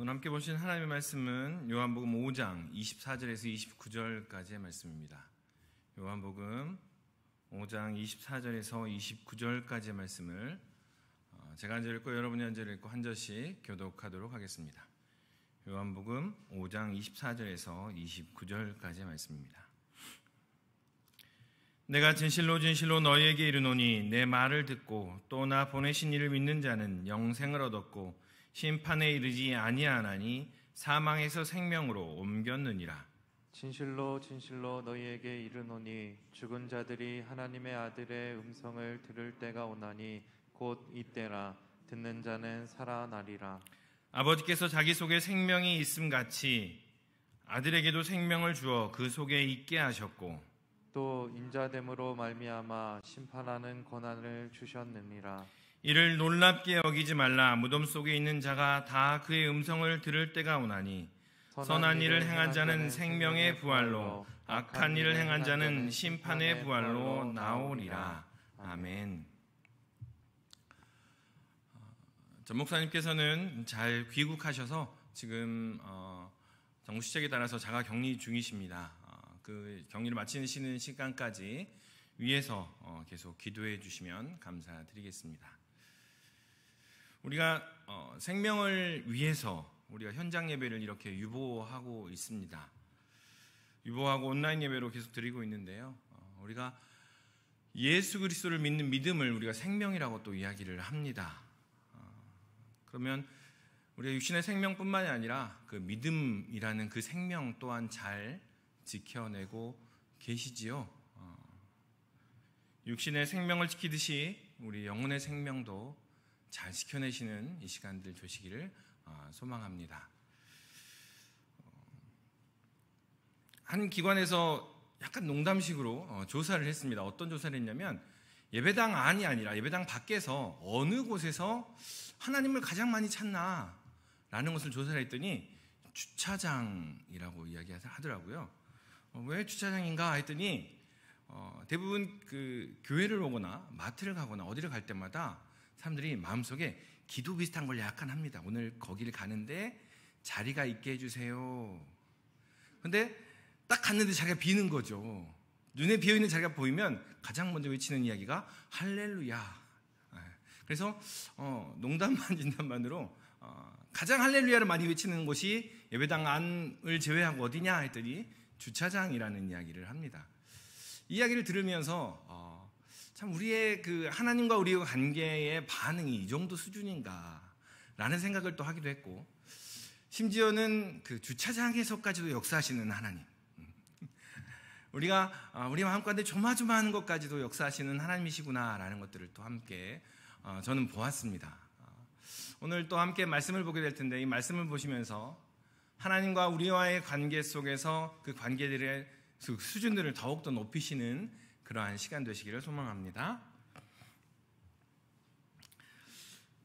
오늘 함께 보신 하나님의 말씀은 요한복음 5장 24절에서 29절까지의 말씀입니다. 요한복음 5장 24절에서 29절까지의 말씀을 제가 한 절 읽고 여러분이 한 절 읽고 한 절씩 교독하도록 하겠습니다. 요한복음 5장 24절에서 29절까지의 말씀입니다. 내가 진실로 진실로 너희에게 이르노니 내 말을 듣고 또 나 보내신 이를 믿는 자는 영생을 얻었고 심판에 이르지 아니하나니 사망에서 생명으로 옮겼느니라. 진실로 진실로 너희에게 이르노니 죽은 자들이 하나님의 아들의 음성을 들을 때가 오나니 곧 이때라. 듣는 자는 살아나리라. 아버지께서 자기 속에 생명이 있음같이 아들에게도 생명을 주어 그 속에 있게 하셨고 또 인자됨으로 말미암아 심판하는 권한을 주셨느니라. 이를 놀랍게 여기지 말라. 무덤 속에 있는 자가 다 그의 음성을 들을 때가 오나니 선한 일을 행한 자는 생명의 부활로 악한 일을 행한 자는 심판의 부활로 나오리라. 아멘. 전 목사님께서는 잘 귀국하셔서 지금 정부 시책에 따라서 자가 격리 중이십니다. 그 격리를 마치시는 시간까지 위에서 계속 기도해 주시면 감사드리겠습니다. 우리가 생명을 위해서 우리가 현장 예배를 이렇게 유보하고 있습니다. 유보하고 온라인 예배로 계속 드리고 있는데요. 우리가 예수 그리스도를 믿는 믿음을 우리가 생명이라고 또 이야기를 합니다. 그러면 우리가 육신의 생명뿐만이 아니라 그 믿음이라는 그 생명 또한 잘 지켜내고 계시지요. 육신의 생명을 지키듯이 우리 영혼의 생명도 잘 지켜내시는 이 시간들 되시기를 소망합니다. 한 기관에서 약간 농담식으로 조사를 했습니다. 어떤 조사를 했냐면 예배당 안이 아니라 예배당 밖에서 어느 곳에서 하나님을 가장 많이 찾나 라는 것을 조사를 했더니 주차장이라고 이야기하더라고요. 왜 주차장인가 했더니 대부분 그 교회를 오거나 마트를 가거나 어디를 갈 때마다 사람들이 마음속에 기도 비슷한 걸 약간 합니다. 오늘 거기를 가는데 자리가 있게 해주세요. 근데 딱 갔는데 자리가 비는 거죠. 눈에 비어있는 자리가 보이면 가장 먼저 외치는 이야기가 할렐루야. 그래서 농담만 진담만으로 가장 할렐루야를 많이 외치는 곳이 예배당 안을 제외하고 어디냐 했더니 주차장이라는 이야기를 합니다. 이 이야기를 들으면서 참 우리의 그 하나님과 우리의 관계의 반응이 이 정도 수준인가 라는 생각을 또 하기도 했고, 심지어는 그 주차장에서까지도 역사하시는 하나님, 우리가 우리 마음 가운데 조마조마하는 것까지도 역사하시는 하나님이시구나 라는 것들을 또 함께 저는 보았습니다. 오늘 또 함께 말씀을 보게 될 텐데, 이 말씀을 보시면서 하나님과 우리와의 관계 속에서 그 관계들의 수준들을 더욱더 높이시는 그러한 시간 되시기를 소망합니다.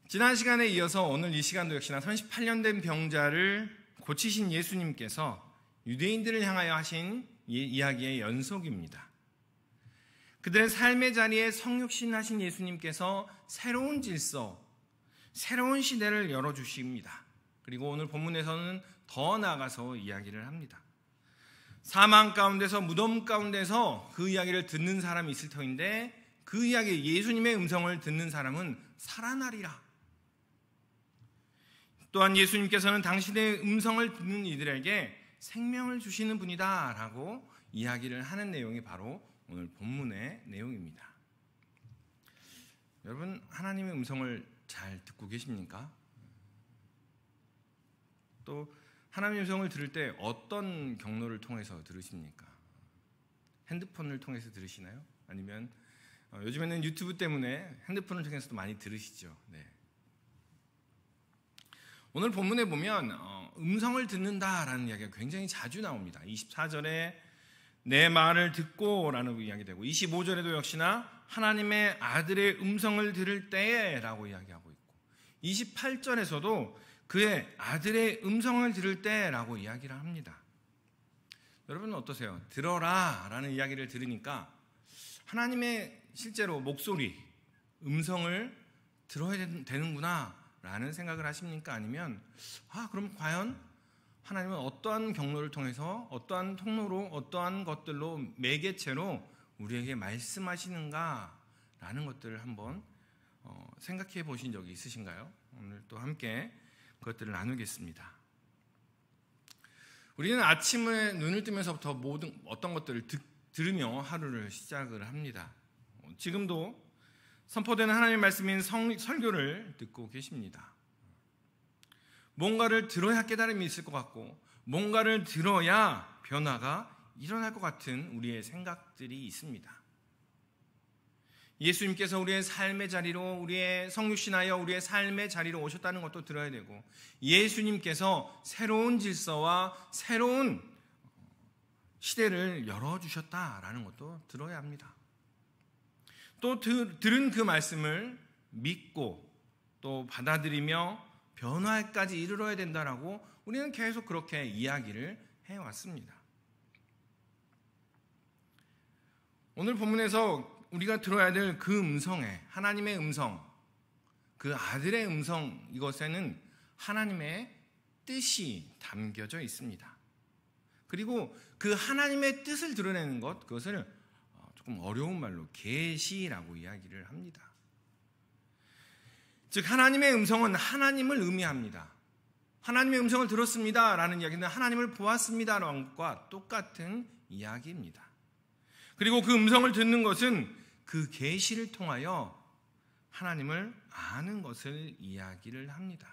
지난 시간에 이어서 오늘 이 시간도 역시나 38년 된 병자를 고치신 예수님께서 유대인들을 향하여 하신 이야기의 연속입니다. 그들의 삶의 자리에 성육신하신 예수님께서 새로운 질서, 새로운 시대를 열어주십니다. 그리고 오늘 본문에서는 더 나아가서 이야기를 합니다. 사망 가운데서, 무덤 가운데서 그 이야기를 듣는 사람이 있을 터인데, 그 이야기, 예수님의 음성을 듣는 사람은 살아나리라. 또한 예수님께서는 당신의 음성을 듣는 이들에게 생명을 주시는 분이다 라고 이야기를 하는 내용이 바로 오늘 본문의 내용입니다. 여러분, 하나님의 음성을 잘 듣고 계십니까? 또 하나님의 음성을 들을 때 어떤 경로를 통해서 들으십니까? 핸드폰을 통해서 들으시나요? 아니면 요즘에는 유튜브 때문에 핸드폰을 통해서도 많이 들으시죠. 네. 오늘 본문에 보면 음성을 듣는다라는 이야기가 굉장히 자주 나옵니다. 24절에 내 말을 듣고 라는 이야기 되고, 25절에도 역시나 하나님의 아들의 음성을 들을 때에 라고 이야기하고 있고, 28절에서도 그의 아들의 음성을 들을 때라고 이야기를 합니다. 여러분은 어떠세요? 들어라 라는 이야기를 들으니까 하나님의 실제로 목소리, 음성을 들어야 되는구나 라는 생각을 하십니까? 아니면 그럼 과연 하나님은 어떠한 경로를 통해서 어떠한 통로로 어떠한 것들로 매개체로 우리에게 말씀하시는가 라는 것들을 한번 생각해 보신 적이 있으신가요? 오늘 또 함께 그것들을 나누겠습니다. 우리는 아침에 눈을 뜨면서부터 어떤 것들을 들으며 하루를 시작을 합니다. 지금도 선포되는 하나님의 말씀인 설교를 듣고 계십니다. 뭔가를 들어야 깨달음이 있을 것 같고 뭔가를 들어야 변화가 일어날 것 같은 우리의 생각들이 있습니다. 예수님께서 우리의 삶의 자리로 우리의 성육신하여 우리의 삶의 자리로 오셨다는 것도 들어야 되고 예수님께서 새로운 질서와 새로운 시대를 열어주셨다라는 것도 들어야 합니다. 또 들은 그 말씀을 믿고 또 받아들이며 변화까지 이르러야 된다라고 우리는 계속 그렇게 이야기를 해왔습니다. 오늘 본문에서 우리가 들어야 될 그 음성에 하나님의 음성, 그 아들의 음성, 이것에는 하나님의 뜻이 담겨져 있습니다. 그리고 그 하나님의 뜻을 드러내는 것, 그것을 조금 어려운 말로 계시라고 이야기를 합니다. 즉 하나님의 음성은 하나님을 의미합니다. 하나님의 음성을 들었습니다 라는 이야기는 하나님을 보았습니다 라는 것과 똑같은 이야기입니다. 그리고 그 음성을 듣는 것은 그 계시를 통하여 하나님을 아는 것을 이야기를 합니다.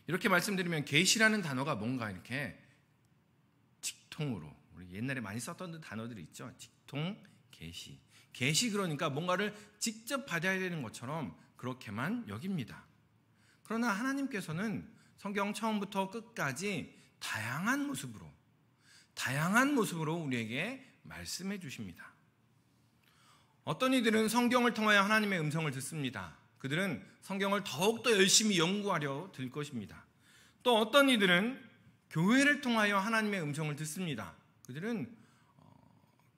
이렇게 말씀드리면 계시라는 단어가 뭔가 이렇게 직통으로 우리 옛날에 많이 썼던 단어들이 있죠. 직통, 계시. 계시 그러니까 뭔가를 직접 받아야 되는 것처럼 그렇게만 여깁니다. 그러나 하나님께서는 성경 처음부터 끝까지 다양한 모습으로 우리에게 말씀해 주십니다. 어떤 이들은 성경을 통하여 하나님의 음성을 듣습니다. 그들은 성경을 더욱더 열심히 연구하려 들 것입니다. 또 어떤 이들은 교회를 통하여 하나님의 음성을 듣습니다. 그들은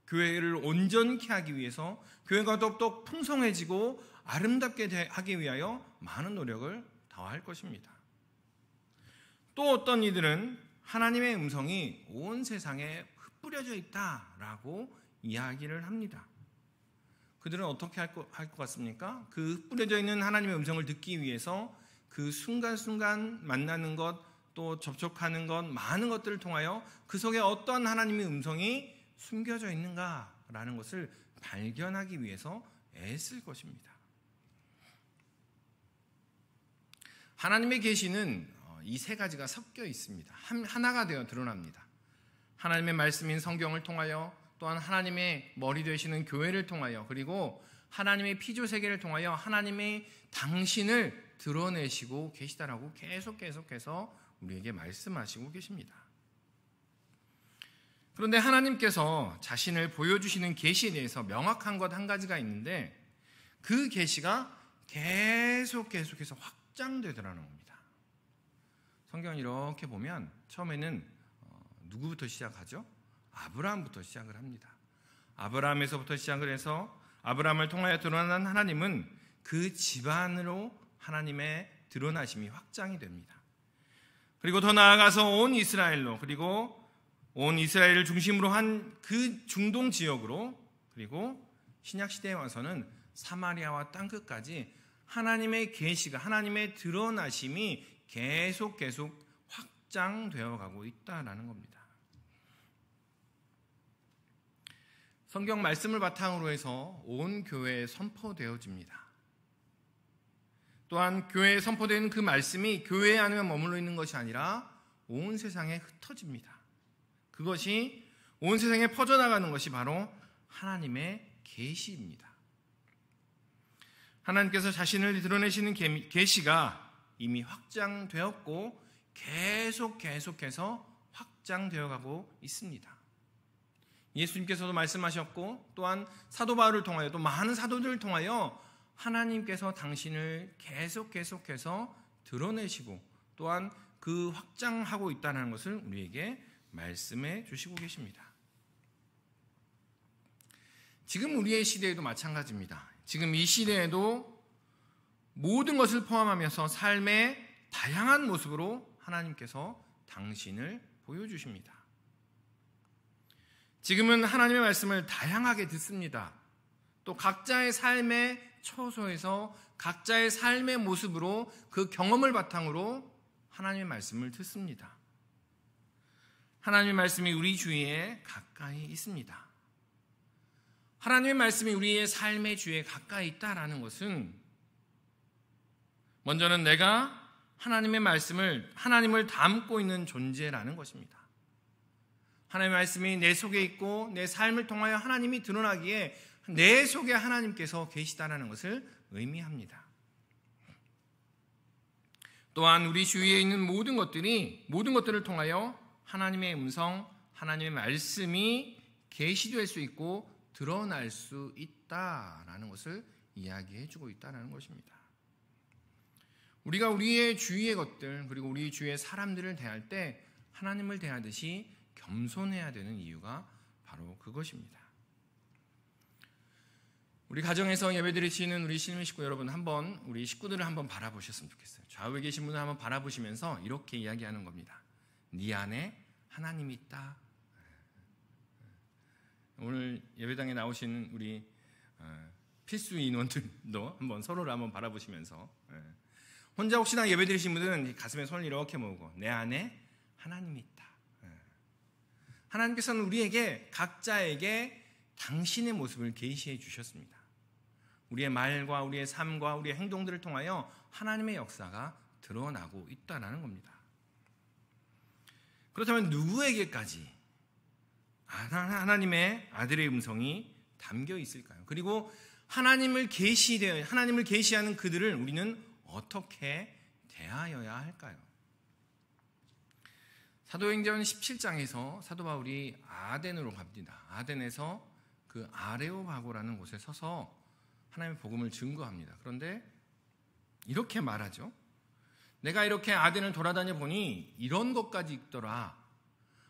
교회를 온전케 하기 위해서 교회가 더욱더 풍성해지고 아름답게 하기 위하여 많은 노력을 다할 것입니다. 또 어떤 이들은 하나님의 음성이 온 세상에 흩뿌려져 있다라고 이야기를 합니다. 그들은 어떻게 할 것 같습니까? 그 흩뿌려져 있는 하나님의 음성을 듣기 위해서 그 순간순간 만나는 것, 또 접촉하는 것, 많은 것들을 통하여 그 속에 어떤 하나님의 음성이 숨겨져 있는가라는 것을 발견하기 위해서 애쓸 것입니다. 하나님의 계시는 이 세 가지가 섞여 있습니다. 하나가 되어 드러납니다. 하나님의 말씀인 성경을 통하여, 또한 하나님의 머리 되시는 교회를 통하여, 그리고 하나님의 피조 세계를 통하여 하나님의 당신을 드러내시고 계시다라고 계속해서 우리에게 말씀하시고 계십니다. 그런데 하나님께서 자신을 보여주시는 계시에 대해서 명확한 것 한 가지가 있는데 그 계시가 계속해서 확장되더라는 겁니다. 성경을 이렇게 보면 처음에는 누구부터 시작하죠? 아브라함부터 시작을 합니다. 아브라함에서부터 시작을 해서 아브라함을 통하여 드러난 하나님은 그 집안으로 하나님의 드러나심이 확장이 됩니다. 그리고 더 나아가서 온 이스라엘로, 그리고 온 이스라엘을 중심으로 한 그 중동 지역으로, 그리고 신약시대에 와서는 사마리아와 땅끝까지 하나님의 계시가, 하나님의 드러나심이 계속 확장되어 가고 있다라는 겁니다. 성경 말씀을 바탕으로 해서 온 교회에 선포되어집니다. 또한 교회에 선포되는 그 말씀이 교회 안에만 머물러 있는 것이 아니라 온 세상에 흩어집니다. 그것이 온 세상에 퍼져나가는 것이 바로 하나님의 계시입니다. 하나님께서 자신을 드러내시는 계시가 이미 확장되었고 계속해서 확장되어 가고 있습니다. 예수님께서도 말씀하셨고, 또한 사도 바울을 통하여, 또 많은 사도들을 통하여 하나님께서 당신을 계속해서 드러내시고 또한 그 확장하고 있다는 것을 우리에게 말씀해 주시고 계십니다. 지금 우리의 시대에도 마찬가지입니다. 지금 이 시대에도 모든 것을 포함하면서 삶의 다양한 모습으로 하나님께서 당신을 보여주십니다. 지금은 하나님의 말씀을 다양하게 듣습니다. 또 각자의 삶의 처소에서 각자의 삶의 모습으로 그 경험을 바탕으로 하나님의 말씀을 듣습니다. 하나님의 말씀이 우리 주위에 가까이 있습니다. 하나님의 말씀이 우리의 삶의 주위에 가까이 있다라는 것은 먼저는 내가 하나님의 말씀을, 하나님을 담고 있는 존재라는 것입니다. 하나님의 말씀이 내 속에 있고 내 삶을 통하여 하나님이 드러나기에 내 속에 하나님께서 계시다라는 것을 의미합니다. 또한 우리 주위에 있는 모든 것들을 통하여 하나님의 음성, 하나님의 말씀이 계시될 수 있고 드러날 수 있다라는 것을 이야기해 주고 있다는 것입니다. 우리가 우리의 주위의 것들 그리고 우리 주위의 사람들을 대할 때 하나님을 대하듯이 겸손해야 되는 이유가 바로 그것입니다. 우리 가정에서 예배드리시는 우리 신임 식구 여러분, 한번 우리 식구들을 한번 바라보셨으면 좋겠어요. 좌우에 계신 분을 한번 바라보시면서 이렇게 이야기하는 겁니다. 네 안에 하나님이 있다. 오늘 예배당에 나오신 우리 필수 인원들도 한번 서로를 한번 바라보시면서, 혼자 혹시나 예배드리신 분들은 가슴에 손을 이렇게 모으고 내 안에 하나님이 있다. 하나님께서는 우리에게 각자에게 당신의 모습을 계시해 주셨습니다. 우리의 말과 우리의 삶과 우리의 행동들을 통하여 하나님의 역사가 드러나고 있다는 겁니다. 그렇다면 누구에게까지 하나님의 아들의 음성이 담겨 있을까요? 그리고 하나님을 계시하는 그들을 우리는 어떻게 대하여야 할까요? 사도행전 17장에서 사도 바울이 아덴으로 갑니다. 아덴에서 그 아레오바고라는 곳에 서서 하나님의 복음을 증거합니다. 그런데 이렇게 말하죠. 내가 이렇게 아덴을 돌아다녀 보니 이런 것까지 있더라.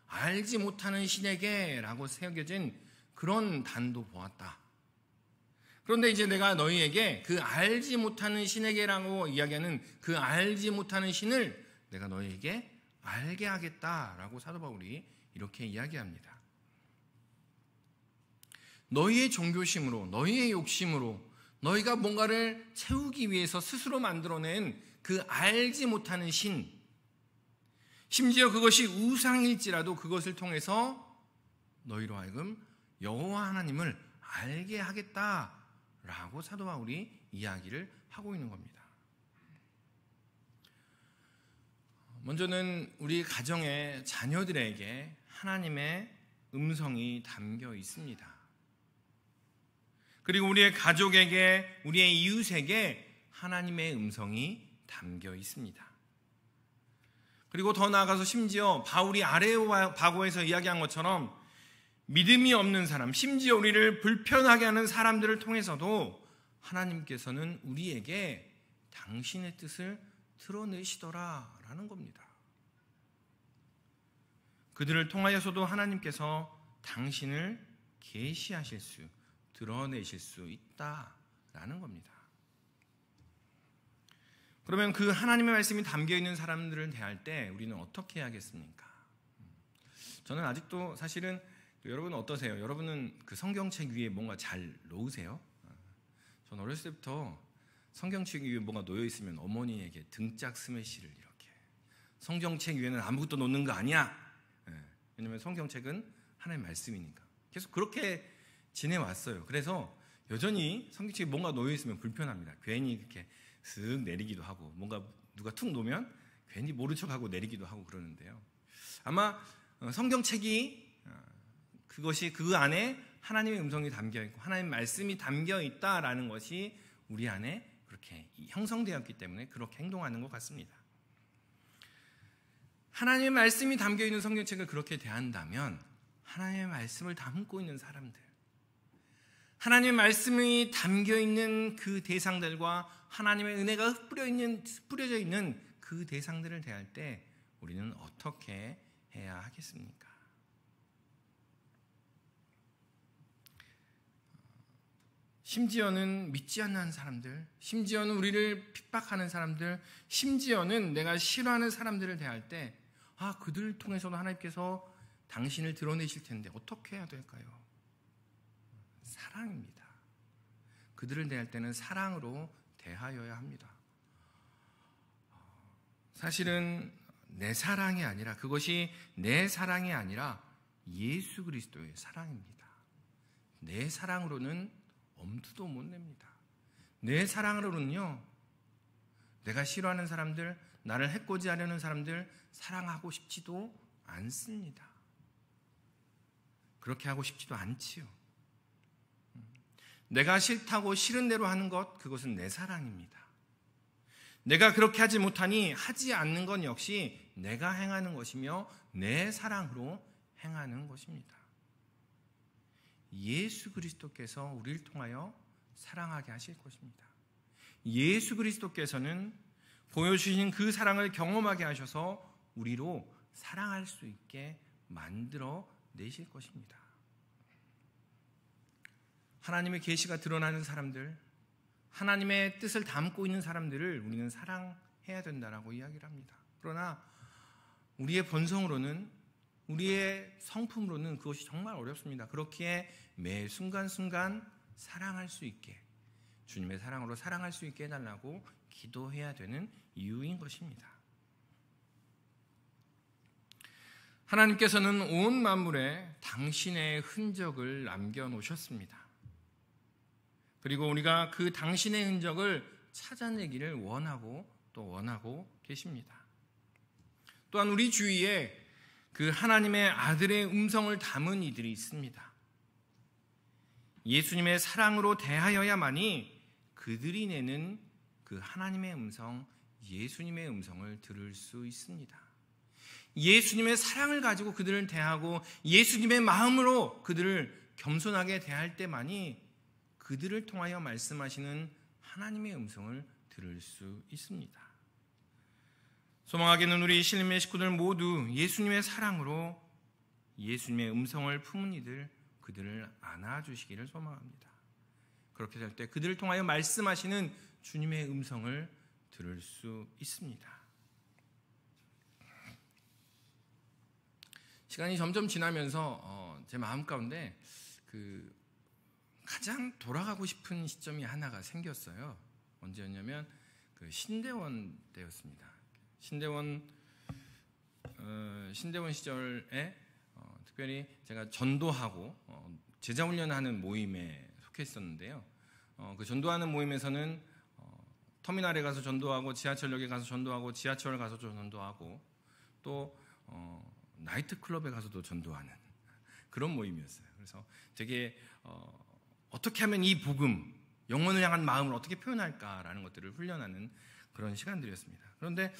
알지 못하는 신에게라고 새겨진 그런 단도 보았다. 그런데 이제 내가 너희에게 그 알지 못하는 신에게라고 이야기하는 그 알지 못하는 신을 내가 너희에게 알게 하겠다라고 사도 바울이 이렇게 이야기합니다. 너희의 종교심으로, 너희의 욕심으로 너희가 뭔가를 채우기 위해서 스스로 만들어낸 그 알지 못하는 신, 심지어 그것이 우상일지라도 그것을 통해서 너희로 하여금 여호와 하나님을 알게 하겠다라고 사도 바울이 이야기를 하고 있는 겁니다. 먼저는 우리 가정의 자녀들에게 하나님의 음성이 담겨 있습니다. 그리고 우리의 가족에게, 우리의 이웃에게 하나님의 음성이 담겨 있습니다. 그리고 더 나아가서 심지어 바울이 아레오바고에서 이야기한 것처럼 믿음이 없는 사람, 심지어 우리를 불편하게 하는 사람들을 통해서도 하나님께서는 우리에게 당신의 뜻을 드러내시더라라는 겁니다. 그들을 통하여서도 하나님께서 당신을 계시하실 수, 드러내실 수 있다라는 겁니다. 그러면 그 하나님의 말씀이 담겨있는 사람들을 대할 때 우리는 어떻게 해야겠습니까? 저는 아직도 사실은, 여러분은 어떠세요? 여러분은 그 성경책 위에 뭔가 잘 놓으세요? 저는 어렸을 때부터 성경책 위에 뭔가 놓여있으면 어머니에게 등짝 스매시를 이렇게, 성경책 위에는 아무것도 놓는 거 아니야. 왜냐하면 성경책은 하나님의 말씀이니까. 계속 그렇게 지내왔어요. 그래서 여전히 성경책에 뭔가 놓여있으면 불편합니다. 괜히 이렇게 슥 내리기도 하고, 뭔가 누가 툭 놓으면 괜히 모른 척하고 내리기도 하고 그러는데요. 아마 성경책이, 그것이 그 안에 하나님의 음성이 담겨있고 하나님의 말씀이 담겨있다라는 것이 우리 안에 그렇게 형성되었기 때문에 그렇게 행동하는 것 같습니다. 하나님의 말씀이 담겨있는 성경책을 그렇게 대한다면 하나님의 말씀을 담고 있는 사람들, 하나님의 말씀이 담겨있는 그 대상들과 하나님의 은혜가 뿌려져 있는 그 대상들을 대할 때 우리는 어떻게 해야 하겠습니까? 심지어는 믿지 않는 사람들, 심지어는 우리를 핍박하는 사람들, 심지어는 내가 싫어하는 사람들을 대할 때 그들을 통해서도 하나님께서 당신을 드러내실 텐데 어떻게 해야 될까요? 사랑입니다. 그들을 대할 때는 사랑으로 대하여야 합니다. 사실은 내 사랑이 아니라, 그것이 내 사랑이 아니라 예수 그리스도의 사랑입니다. 내 사랑으로는 엄두도 못 냅니다. 내 사랑으로는요, 내가 싫어하는 사람들, 나를 해코지하려는 사람들 사랑하고 싶지도 않습니다. 그렇게 하고 싶지도 않지요. 내가 싫다고 싫은 대로 하는 것, 그것은 내 사랑입니다. 내가 그렇게 하지 못하니 하지 않는 건 역시 내가 행하는 것이며 내 사랑으로 행하는 것입니다. 예수 그리스도께서 우리를 통하여 사랑하게 하실 것입니다. 예수 그리스도께서는 보여주신 그 사랑을 경험하게 하셔서 우리로 사랑할 수 있게 만들어 내실 것입니다. 하나님의 계시가 드러나는 사람들, 하나님의 뜻을 담고 있는 사람들을 우리는 사랑해야 된다라고 이야기를 합니다. 그러나 우리의 본성으로는, 우리의 성품으로는 그것이 정말 어렵습니다. 그렇기에 매 순간순간 사랑할 수 있게, 주님의 사랑으로 사랑할 수 있게 해달라고 기도해야 되는 이유인 것입니다. 하나님께서는 온 만물에 당신의 흔적을 남겨놓으셨습니다. 그리고 우리가 그 당신의 흔적을 찾아내기를 원하고 또 원하고 계십니다. 또한 우리 주위에 그 하나님의 아들의 음성을 담은 이들이 있습니다. 예수님의 사랑으로 대하여야만이 그들이 내는 그 하나님의 음성, 예수님의 음성을 들을 수 있습니다. 예수님의 사랑을 가지고 그들을 대하고 예수님의 마음으로 그들을 겸손하게 대할 때만이 그들을 통하여 말씀하시는 하나님의 음성을 들을 수 있습니다. 소망하게는 우리 신림의 식구들 모두 예수님의 사랑으로 예수님의 음성을 품은 이들, 그들을 안아주시기를 소망합니다. 그렇게 될 때 그들을 통하여 말씀하시는 주님의 음성을 들을 수 있습니다. 시간이 점점 지나면서 제 마음 가운데 가장 돌아가고 싶은 시점이 하나가 생겼어요. 언제였냐면 신대원 때였습니다. 신대원 시절에 특별히 제가 전도하고 제자훈련하는 모임에 속해 있었는데요. 그 전도하는 모임에서는 터미널에 가서 전도하고 지하철역에 가서 전도하고 지하철 가서 전도하고 또 나이트클럽에 가서도 전도하는 그런 모임이었어요. 그래서 되게 어떻게 하면 이 복음, 영혼을 향한 마음을 어떻게 표현할까라는 것들을 훈련하는 그런 시간들이었습니다. 그런데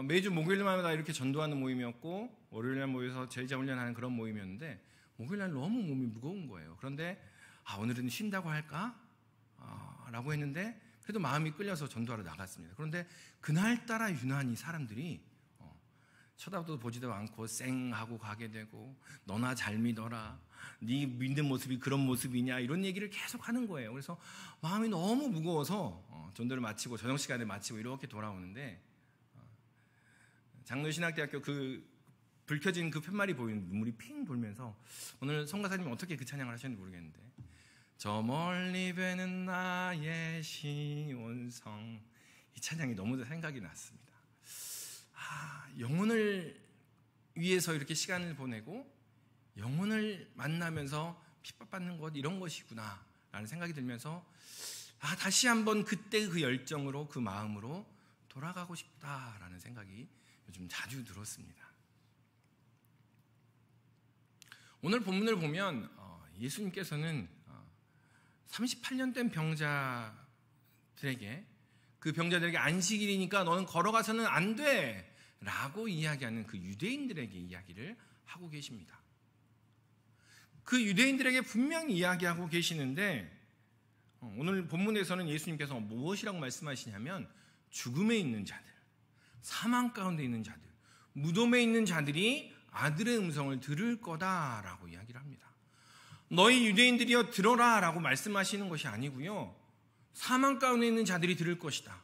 매주 목요일마다 이렇게 전도하는 모임이었고 월요일날 모여서 제자 훈련하는 그런 모임이었는데 목요일날 너무 몸이 무거운 거예요. 그런데 오늘은 쉰다고 할까? 라고 했는데 그래도 마음이 끌려서 전도하러 나갔습니다. 그런데 그날따라 유난히 사람들이 쳐다도 보지도 않고 쌩하고 가게 되고, 너나 잘 믿어라, 네 믿는 모습이 그런 모습이냐, 이런 얘기를 계속 하는 거예요. 그래서 마음이 너무 무거워서 전도를 마치고 저녁 시간에 마치고 이렇게 돌아오는데 장로신학대학교 불 켜진 그 팻말이 보이는 눈물이 핑 돌면서 오늘 성가사님이 어떻게 그 찬양을 하셨는지 모르겠는데, 저 멀리 뵈는 나의 시온성, 이 찬양이 너무 생각이 났습니다. 영혼을 위해서 이렇게 시간을 보내고 영혼을 만나면서 핍박받는 것, 이런 것이구나 라는 생각이 들면서 다시 한번 그때 그 열정으로, 그 마음으로 돌아가고 싶다라는 생각이 요즘 자주 들었습니다. 오늘 본문을 보면 예수님께서는 38년 된 병자들에게, 그 병자들에게 안식일이니까 너는 걸어가서는 안 돼 라고 이야기하는 그 유대인들에게 이야기를 하고 계십니다. 그 유대인들에게 분명히 이야기하고 계시는데 오늘 본문에서는 예수님께서 무엇이라고 말씀하시냐면 죽음에 있는 자들, 사망 가운데 있는 자들, 무덤에 있는 자들이 아들의 음성을 들을 거다라고 이야기를 합니다. 너희 유대인들이여 들어라 라고 말씀하시는 것이 아니고요. 사망 가운데 있는 자들이 들을 것이다.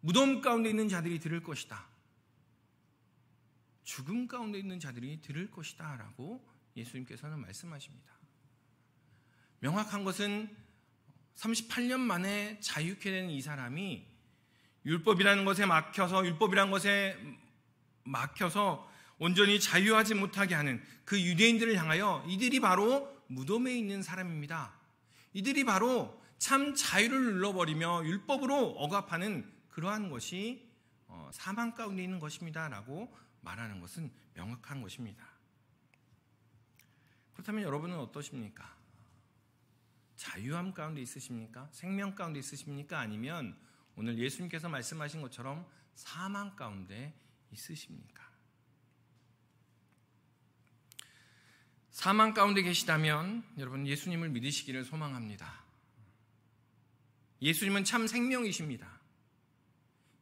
무덤 가운데 있는 자들이 들을 것이다. 죽음 가운데 있는 자들이 들을 것이다 라고 예수님께서는 말씀하십니다. 명확한 것은 38년 만에 자유케 된 이 사람이 율법이라는 것에 막혀서 온전히 자유하지 못하게 하는 그 유대인들을 향하여 이들이 바로 무덤에 있는 사람입니다. 이들이 바로 참 자유를 눌러버리며 율법으로 억압하는 그러한 것이 사망 가운데 있는 것입니다 라고 말하는 것은 명확한 것입니다. 그렇다면 여러분은 어떠십니까? 자유함 가운데 있으십니까? 생명 가운데 있으십니까? 아니면 오늘 예수님께서 말씀하신 것처럼 사망 가운데 있으십니까? 사망 가운데 계시다면 여러분 예수님을 믿으시기를 소망합니다. 예수님은 참 생명이십니다.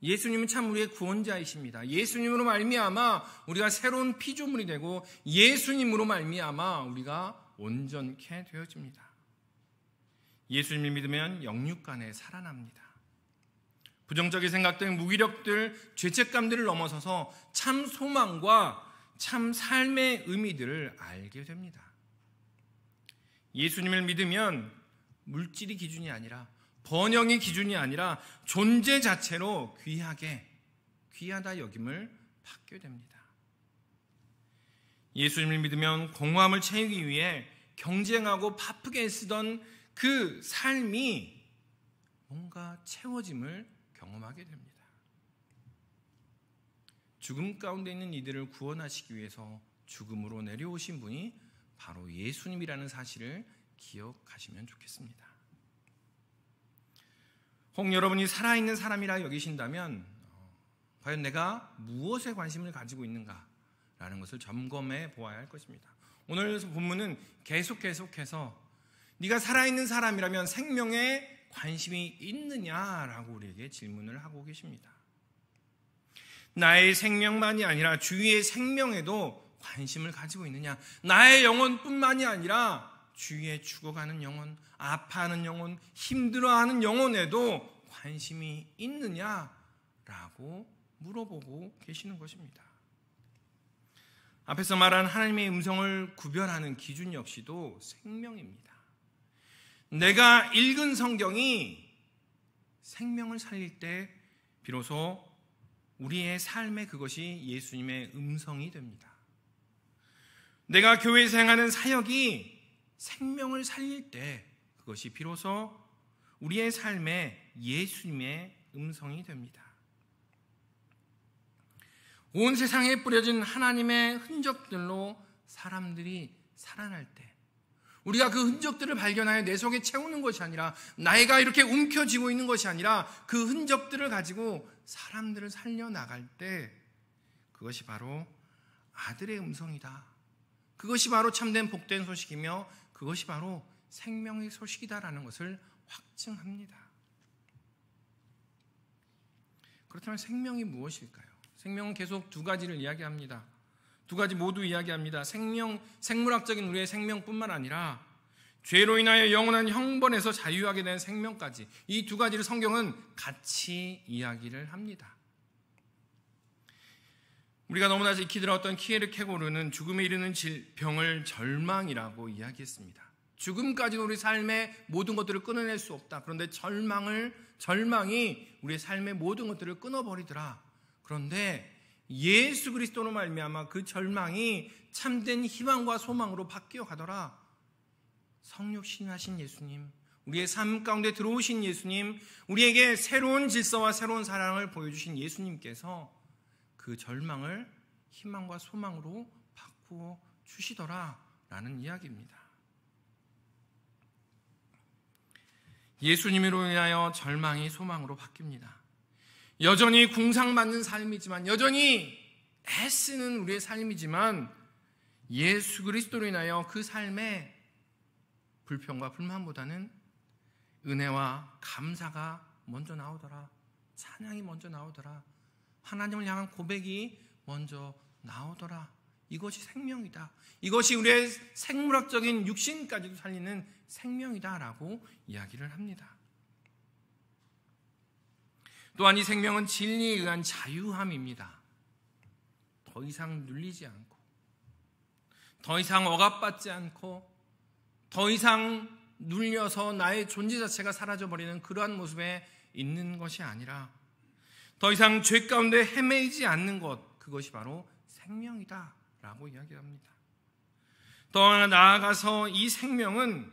예수님은 참 우리의 구원자이십니다. 예수님으로 말미암아 우리가 새로운 피조물이 되고 예수님으로 말미암아 우리가 온전케 되어집니다. 예수님을 믿으면 영육간에 살아납니다. 부정적인 생각들, 무기력들, 죄책감들을 넘어서서 참 소망과 참 삶의 의미들을 알게 됩니다. 예수님을 믿으면 물질이 기준이 아니라 번영이 기준이 아니라 존재 자체로 귀하다 여김을 받게 됩니다. 예수님을 믿으면 공허함을 채우기 위해 경쟁하고 바쁘게 쓰던 그 삶이 뭔가 채워짐을 경험하게 됩니다. 죽음 가운데 있는 이들을 구원하시기 위해서 죽음으로 내려오신 분이 바로 예수님이라는 사실을 기억하시면 좋겠습니다. 혹 여러분이 살아있는 사람이라 여기신다면 과연 내가 무엇에 관심을 가지고 있는가라는 것을 점검해 보아야 할 것입니다. 오늘 본문은 계속해서 네가 살아있는 사람이라면 생명에 관심이 있느냐라고 우리에게 질문을 하고 계십니다. 나의 생명만이 아니라 주위의 생명에도 관심을 가지고 있느냐? 나의 영혼뿐만이 아니라 주위에 죽어가는 영혼, 아파하는 영혼, 힘들어하는 영혼에도 관심이 있느냐라고 물어보고 계시는 것입니다. 앞에서 말한 하나님의 음성을 구별하는 기준 역시도 생명입니다. 내가 읽은 성경이 생명을 살릴 때 비로소 우리의 삶에 그것이 예수님의 음성이 됩니다. 내가 교회에서 행하는 사역이 생명을 살릴 때 그것이 비로소 우리의 삶에 예수님의 음성이 됩니다. 온 세상에 뿌려진 하나님의 흔적들로 사람들이 살아날 때 우리가 그 흔적들을 발견하여 내 속에 채우는 것이 아니라 나이가 이렇게 움켜쥐고 있는 것이 아니라 그 흔적들을 가지고 사람들을 살려나갈 때 그것이 바로 아들의 음성이다. 그것이 바로 참된 복된 소식이며 그것이 바로 생명의 소식이다라는 것을 확증합니다. 그렇다면 생명이 무엇일까요? 생명은 계속 두 가지를 이야기합니다. 두 가지 모두 이야기합니다. 생물학적인 우리의 생명뿐만 아니라 죄로 인하여 영원한 형벌에서 자유하게 된 생명까지 이 두 가지를 성경은 같이 이야기를 합니다. 우리가 너무나 익히 들었던 키에르케고르는 죽음에 이르는 병을 절망이라고 이야기했습니다. 죽음까지는 우리 삶의 모든 것들을 끊어낼 수 없다. 그런데 절망이 우리의 삶의 모든 것들을 끊어버리더라. 그런데 예수 그리스도로 말미암아 그 절망이 참된 희망과 소망으로 바뀌어 가더라. 성육신하신 예수님, 우리의 삶 가운데 들어오신 예수님, 우리에게 새로운 질서와 새로운 사랑을 보여주신 예수님께서 그 절망을 희망과 소망으로 바꾸어 주시더라라는 이야기입니다. 예수님으로 인하여 절망이 소망으로 바뀝니다. 여전히 궁상맞는 삶이지만, 여전히 애쓰는 우리의 삶이지만 예수 그리스도로 인하여 그 삶에 불평과 불만보다는 은혜와 감사가 먼저 나오더라. 찬양이 먼저 나오더라. 하나님을 향한 고백이 먼저 나오더라. 이것이 생명이다. 이것이 우리의 생물학적인 육신까지도 살리는 생명이다라고 이야기를 합니다. 또한 이 생명은 진리에 의한 자유함입니다. 더 이상 눌리지 않고, 더 이상 억압받지 않고, 더 이상 눌려서 나의 존재 자체가 사라져버리는 그러한 모습에 있는 것이 아니라 더 이상 죄 가운데 헤매이지 않는 것, 그것이 바로 생명이다 라고 이야기합니다. 더 나아가서 이 생명은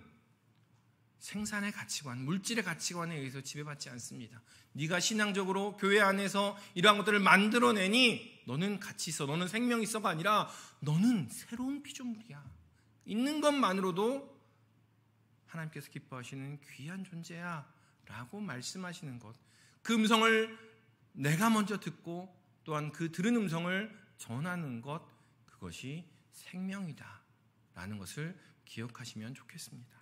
생산의 가치관, 물질의 가치관에 의해서 지배받지 않습니다. 네가 신앙적으로 교회 안에서 이러한 것들을 만들어내니 너는 가치 있어, 너는 생명 있어가 아니라 너는 새로운 피조물이야. 있는 것만으로도 하나님께서 기뻐하시는 귀한 존재야 라고 말씀하시는 것, 그 음성을 내가 먼저 듣고 또한 그 들은 음성을 전하는 것, 그것이 생명이다 라는 것을 기억하시면 좋겠습니다.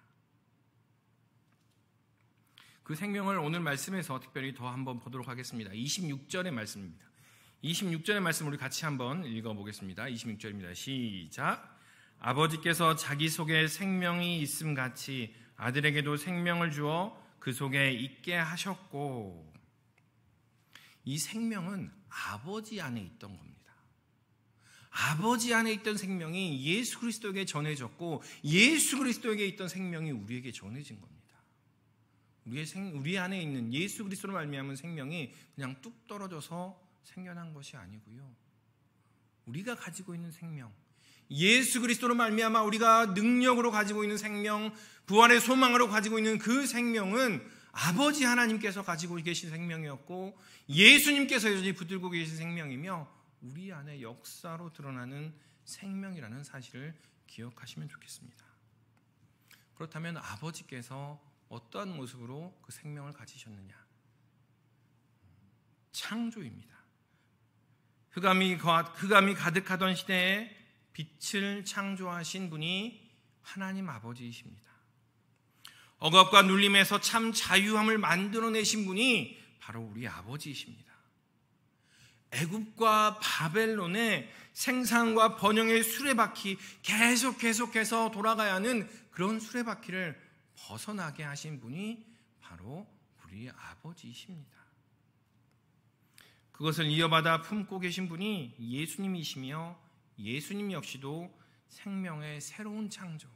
그 생명을 오늘 말씀에서 특별히 더 한번 보도록 하겠습니다. 26절의 말씀입니다. 26절의 말씀 우리 같이 한번 읽어보겠습니다. 26절입니다. 시작. 아버지께서 자기 속에 생명이 있음 같이 아들에게도 생명을 주어 그 속에 있게 하셨고, 이 생명은 아버지 안에 있던 겁니다. 아버지 안에 있던 생명이 예수 그리스도에게 전해졌고, 예수 그리스도에게 있던 생명이 우리에게 전해진 겁니다. 우리 안에 있는 예수 그리스도로 말미암은 생명이 그냥 뚝 떨어져서 생겨난 것이 아니고요, 우리가 가지고 있는 생명, 예수 그리스도로 말미암아 우리가 능력으로 가지고 있는 생명, 부활의 소망으로 가지고 있는 그 생명은 아버지 하나님께서 가지고 계신 생명이었고, 예수님께서 여전히 붙들고 계신 생명이며 우리 안에 역사로 드러나는 생명이라는 사실을 기억하시면 좋겠습니다. 그렇다면 아버지께서 어떠한 모습으로 그 생명을 가지셨느냐? 창조입니다. 흑암이 가득하던 시대에 빛을 창조하신 분이 하나님 아버지이십니다. 억압과 눌림에서 참 자유함을 만들어내신 분이 바로 우리 아버지이십니다. 애굽과 바벨론의 생산과 번영의 수레바퀴, 계속해서 돌아가야 하는 그런 수레바퀴를 벗어나게 하신 분이 바로 우리 아버지이십니다. 그것을 이어받아 품고 계신 분이 예수님이시며, 예수님 역시도 생명의 새로운 창조,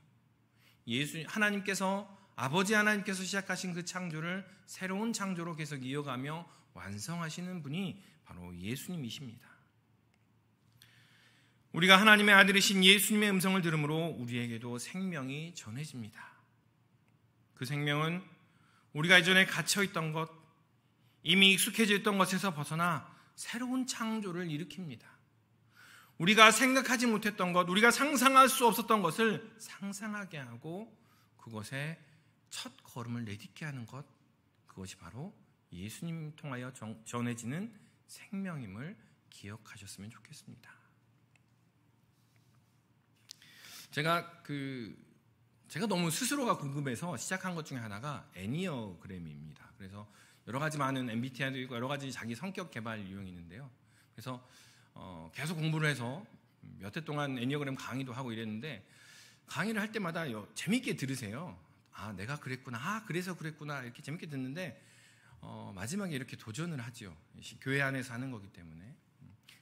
아버지 하나님께서 시작하신 그 창조를 새로운 창조로 계속 이어가며 완성하시는 분이 바로 예수님이십니다. 우리가 하나님의 아들이신 예수님의 음성을 들음으로 우리에게도 생명이 전해집니다. 그 생명은 우리가 이전에 갇혀있던 것, 이미 익숙해져 있던 것에서 벗어나 새로운 창조를 일으킵니다. 우리가 생각하지 못했던 것, 우리가 상상할 수 없었던 것을 상상하게 하고 그것에 첫 걸음을 내딛게 하는 것, 그것이 바로 예수님 통하여 전해지는 생명임을 기억하셨으면 좋겠습니다. 제가 너무 스스로가 궁금해서 시작한 것 중에 하나가 애니어그램입니다. 그래서 여러 가지 많은 MBTI도 있고 여러 가지 자기 성격 개발 유형이 있는데요. 그래서 계속 공부를 해서 몇 해 동안 애니어그램 강의도 하고 이랬는데, 강의를 할 때마다 재밌게 들으세요. 아, 내가 그랬구나, 아, 그래서 그랬구나, 이렇게 재밌게 듣는데 마지막에 이렇게 도전을 하죠. 교회 안에서 하는 거기 때문에.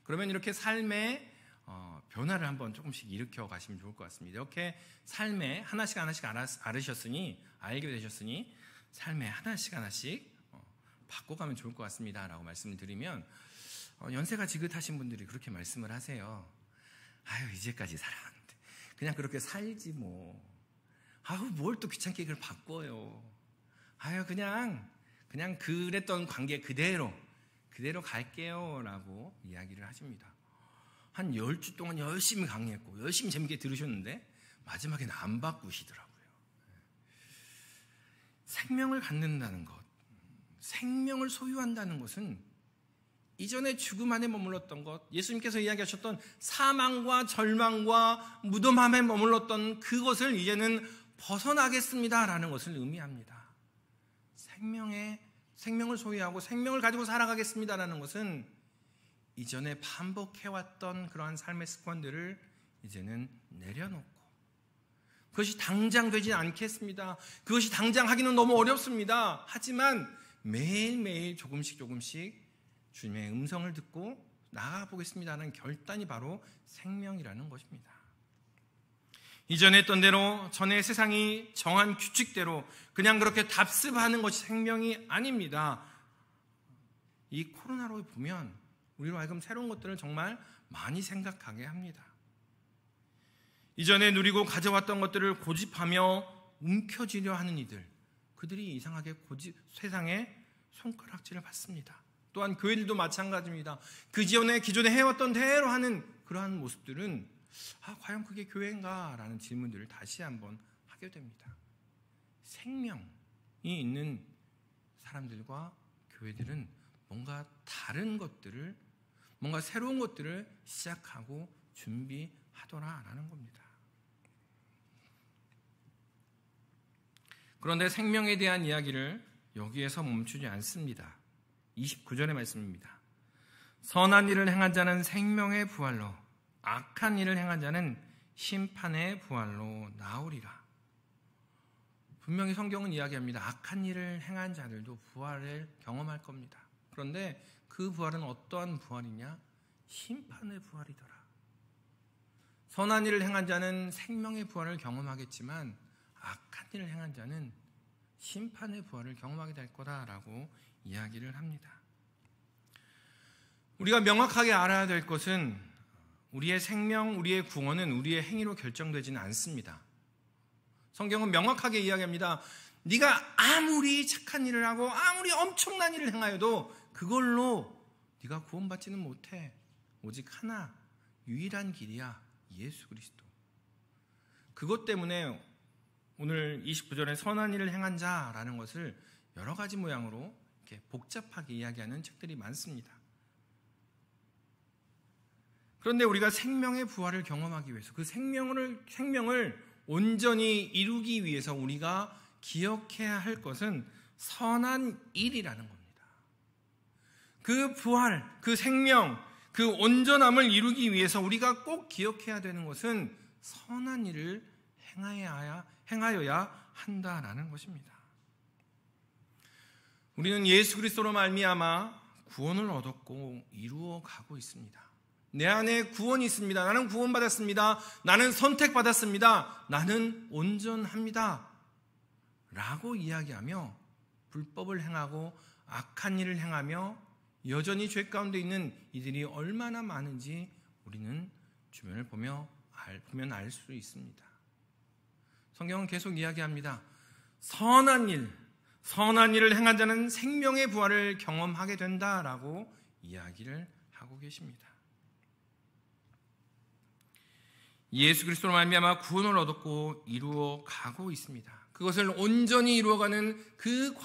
그러면 이렇게 삶의 변화를 한번 조금씩 일으켜 가시면 좋을 것 같습니다. 이렇게 삶에 하나씩 알게 되셨으니 삶에 하나씩 바꿔가면 좋을 것 같습니다 라고 말씀을 드리면, 연세가 지긋하신 분들이 그렇게 말씀을 하세요. 아유, 이제까지 살았는데 그냥 그렇게 살지 뭐. 아유, 뭘 또 귀찮게 그걸 바꿔요. 아유, 그냥 그랬던 관계 그대로 갈게요 라고 이야기를 하십니다. 한 10주 동안 열심히 강의했고 열심히 재밌게 들으셨는데 마지막에는 안 바꾸시더라고요. 생명을 갖는다는 것, 생명을 소유한다는 것은 이전에 죽음 안에 머물렀던 것, 예수님께서 이야기하셨던 사망과 절망과 무덤함에 머물렀던 그것을 이제는 벗어나겠습니다라는 것을 의미합니다. 생명을 소유하고 생명을 가지고 살아가겠습니다라는 것은 이전에 반복해왔던 그러한 삶의 습관들을 이제는 내려놓고, 그것이 당장 되지 않겠습니다. 그것이 당장 하기는 너무 어렵습니다. 하지만 매일매일 조금씩 주님의 음성을 듣고 나아가보겠습니다 하는 결단이 바로 생명이라는 것입니다. 이전에 했던 대로, 전에 세상이 정한 규칙대로 그냥 그렇게 답습하는 것이 생명이 아닙니다. 이 코로나로 보면 우리로 하여금 새로운 것들을 정말 많이 생각하게 합니다. 이전에 누리고 가져왔던 것들을 고집하며 움켜쥐려 하는 이들, 그들이 이상하게 세상에 손가락질을 받습니다. 또한 교회들도 마찬가지입니다. 기존에 해왔던 대로 하는 그러한 모습들은 과연 그게 교회인가? 라는 질문들을 다시 한번 하게 됩니다. 생명이 있는 사람들과 교회들은 뭔가 다른 것들을, 뭔가 새로운 것들을 시작하고 준비하더라라는 겁니다. 그런데 생명에 대한 이야기를 여기에서 멈추지 않습니다. 29절의 말씀입니다. 선한 일을 행한 자는 생명의 부활로, 악한 일을 행한 자는 심판의 부활로 나오리라. 분명히 성경은 이야기합니다. 악한 일을 행한 자들도 부활을 경험할 겁니다. 그런데 그 부활은 어떠한 부활이냐? 심판의 부활이더라. 선한 일을 행한 자는 생명의 부활을 경험하겠지만 악한 일을 행한 자는 심판의 부활을 경험하게 될 거다라고 이야기를 합니다. 우리가 명확하게 알아야 될 것은 우리의 생명, 우리의 구원은 우리의 행위로 결정되지는 않습니다. 성경은 명확하게 이야기합니다. 네가 아무리 착한 일을 하고 아무리 엄청난 일을 행하여도 그걸로 네가 구원받지는 못해. 오직 하나, 유일한 길이야. 예수 그리스도. 그것 때문에 오늘 29절에 선한 일을 행한 자라는 것을 여러 가지 모양으로 이렇게 복잡하게 이야기하는 책들이 많습니다. 그런데 우리가 생명의 부활을 경험하기 위해서, 그 생명을 온전히 이루기 위해서 우리가 기억해야 할 것은 선한 일이라는 겁니다. 그 부활, 그 생명, 그 온전함을 이루기 위해서 우리가 꼭 기억해야 되는 것은 선한 일을 행하여야 한다라는 것입니다. 우리는 예수 그리스도로 말미암아 구원을 얻었고 이루어 가고 있습니다. 내 안에 구원이 있습니다. 나는 구원받았습니다. 나는 선택받았습니다. 나는 온전합니다. 라고 이야기하며 불법을 행하고 악한 일을 행하며 여전히 죄 가운데 있는 이들이 얼마나 많은지 우리는 주변을 보면 알 수 있습니다. 성경은 계속 이야기합니다. 선한 일을 행한 자는 생명의 부활을 경험하게 된다라고 이야기를 하고 계십니다. 예수 그리스도로 말미암아 구원을 얻었고 이루어 가고 있습니다. 그것을 온전히 이루어가는 그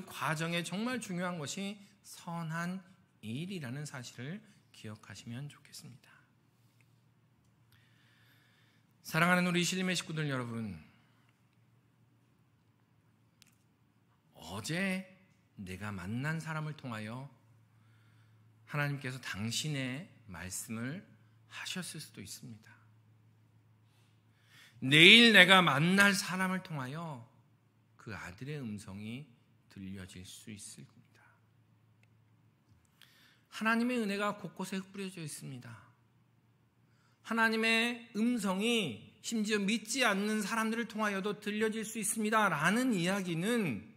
과정에 정말 중요한 것이 선한 일이라는 사실을 기억하시면 좋겠습니다. 사랑하는 우리 신림의 식구들 여러분, 어제 내가 만난 사람을 통하여 하나님께서 당신의 말씀을 하셨을 수도 있습니다. 내일 내가 만날 사람을 통하여 그 아들의 음성이 들려질 수 있을 겁니다. 하나님의 은혜가 곳곳에 뿌려져 있습니다. 하나님의 음성이 심지어 믿지 않는 사람들을 통하여도 들려질 수 있습니다 라는 이야기는,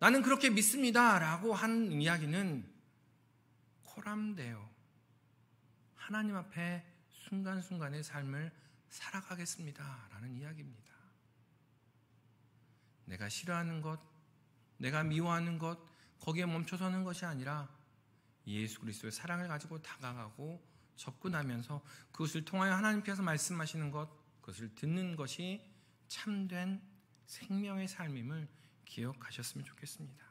나는 그렇게 믿습니다 라고 한 이야기는 코람데오, 하나님 앞에 순간순간의 삶을 살아가겠습니다 라는 이야기입니다. 내가 싫어하는 것, 내가 미워하는 것, 거기에 멈춰서는 것이 아니라 예수 그리스도의 사랑을 가지고 다가가고 접근하면서 그것을 통하여 하나님께서 말씀하시는 것, 그것을 듣는 것이 참된 생명의 삶임을 기억하셨으면 좋겠습니다.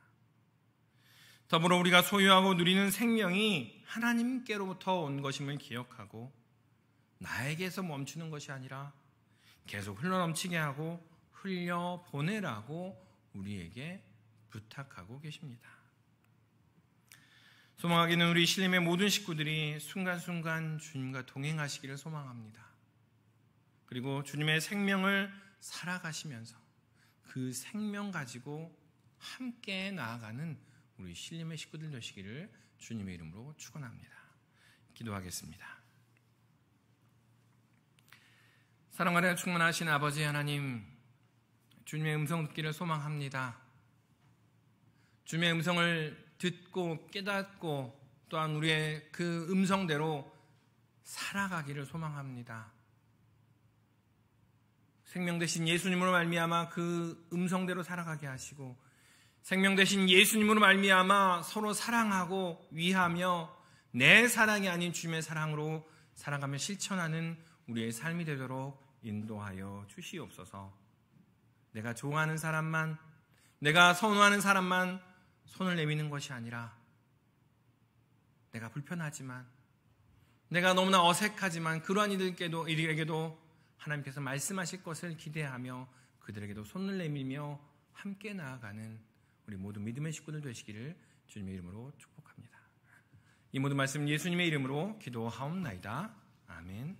더불어 우리가 소유하고 누리는 생명이 하나님께로부터 온 것임을 기억하고 나에게서 멈추는 것이 아니라 계속 흘러넘치게 하고 흘려보내라고 우리에게 부탁하고 계십니다. 소망하기는 우리 신림의 모든 식구들이 순간순간 주님과 동행하시기를 소망합니다. 그리고 주님의 생명을 살아가시면서 그 생명 가지고 함께 나아가는 우리 신림의 식구들 되시기를 주님의 이름으로 축원합니다. 기도하겠습니다. 사랑 아래 충만하신 아버지 하나님, 주님의 음성 듣기를 소망합니다. 주님의 음성을 듣고 깨닫고 또한 우리의 그 음성대로 살아가기를 소망합니다. 생명 되신 예수님으로 말미암아 그 음성대로 살아가게 하시고, 생명 되신 예수님으로 말미암아 서로 사랑하고 위하며 내 사랑이 아닌 주님의 사랑으로 살아가며 실천하는 우리의 삶이 되도록 인도하여 주시옵소서. 내가 좋아하는 사람만, 내가 선호하는 사람만 손을 내미는 것이 아니라, 내가 불편하지만, 내가 너무나 어색하지만 그러한 이들에게도 하나님께서 말씀하실 것을 기대하며 그들에게도 손을 내밀며 함께 나아가는 우리 모든 믿음의 식구들 되시기를 주님의 이름으로 축복합니다. 이 모든 말씀 예수님의 이름으로 기도하옵나이다. 아멘.